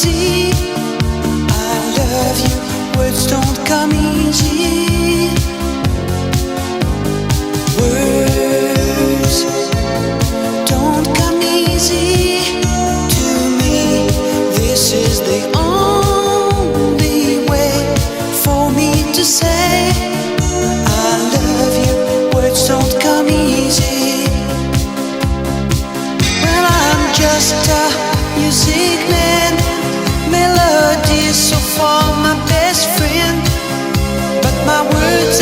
easy. I love you, words don't come easy. Words don't come easy to me. This is the only way for me to say I love you. Words don't come easy. Well, I'm just a music man. Melody is so far my best friend, but my words